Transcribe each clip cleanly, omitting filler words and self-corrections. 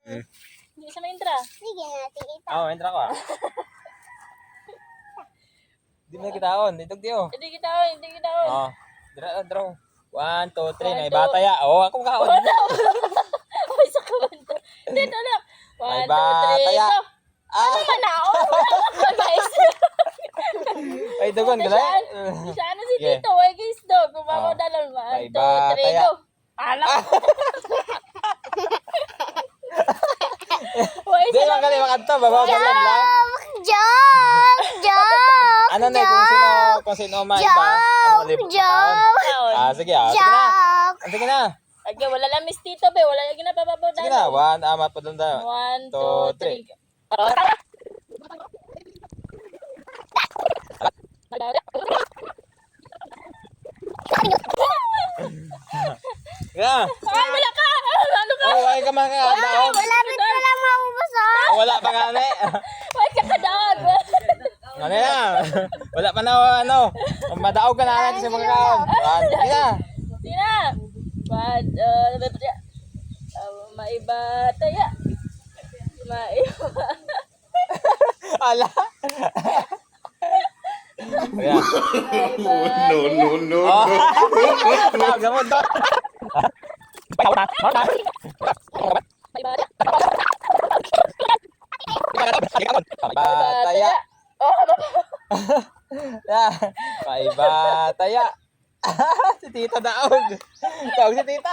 Hindi sa maindra. Sige natin ito. Oo, entra ko ah. Di mo nakitaon. Dito diyo. Hindi kita on, hindi kita on. Oo. Draw. 1, 2, 3. May 1, 2. bata ya. Oo, ako makaon. Uy, sa kabanto. Dito lang. 1, 2, 3, May bata ya. go. Ah! Manaon. Guys. Ay, dugon ka lang. Siya ano si Yeah. Tito. Ay, guys, dog. Kumama Oh. dalang. 1, May 2, 3, bata ya. go. Alak. Uy, Di lang kali makanta. Babaw ka lang lang. Joke! Ano na kung sino may iba? Ang malibot na taon. Ah, sige ah. Sige na. Joke! Sige na. Okay, wala lang Miss Tito, be. Wala lagi na papabaw Sige na. 1, amat pa doon tayo. 1, 2, 2, 3. Yeah. Ay, wala ka! Ano ka? Oh, ay ka man ka. Daog. Malapit ko lang maubos ah. Wala pa nga na Ay, kakadaan! Ano yan? Wala pa na ano. Madaog ka na natin sa mga kaon. Sige na. Sina? Maiba taya. Maiba. Ala. Ayan. No. Oh. Gamot to. Bataya. Bataya. Si Tita daog. Daog si Tita.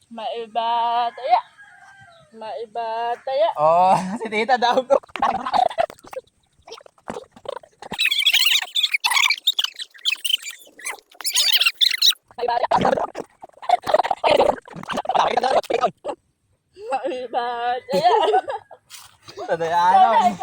Maiba taya. Maiba taya. Oh, si Tita daog. Maiba taya. Tadayaan.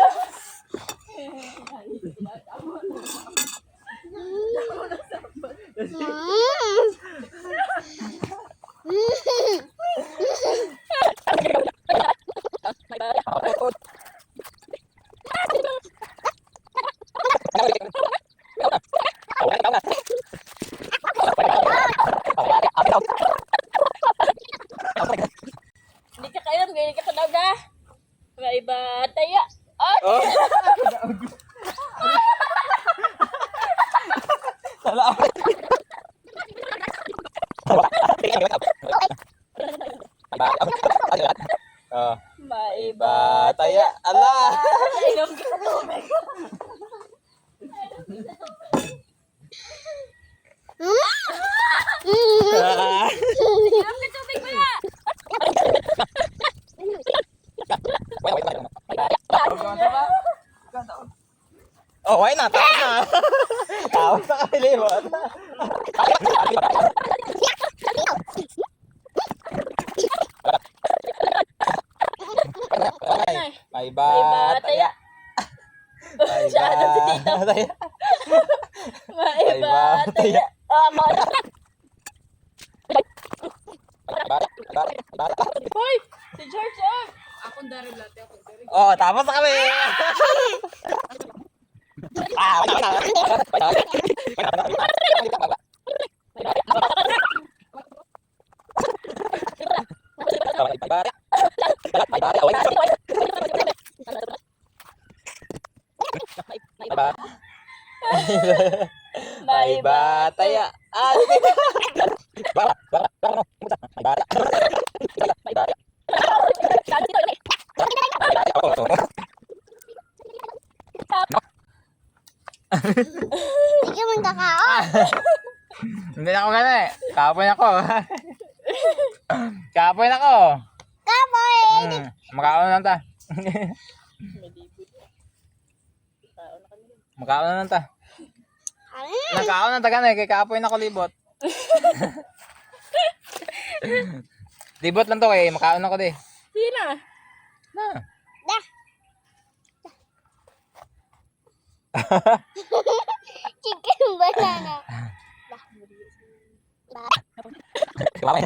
Hindi ka kailan, hindi ka tanaw ga. Maiba taya. Oh. Salamat. Oh, Maiba bataya. Ala. Inom ka na tubig. Inom ka tubig mo na. Oh, why not? Tapos na. Tapos na kami limot. May bataya. May bataya. Maiba taya. Hoy! Si George, oh! Oh, tapos na kami. May bataya. Sige man kakao. Hindi na ako gano'n eh. Kapoy ako. Kapoy ako. Kapoy. Makaon na lang ta. Makaon na lang ta. Nakaon na ta gano'n eh. Kay kapoy na ko libot. Libot lang to kay makaon ako di. Sige na. Na. Dah. Chicken banana. Kapoy.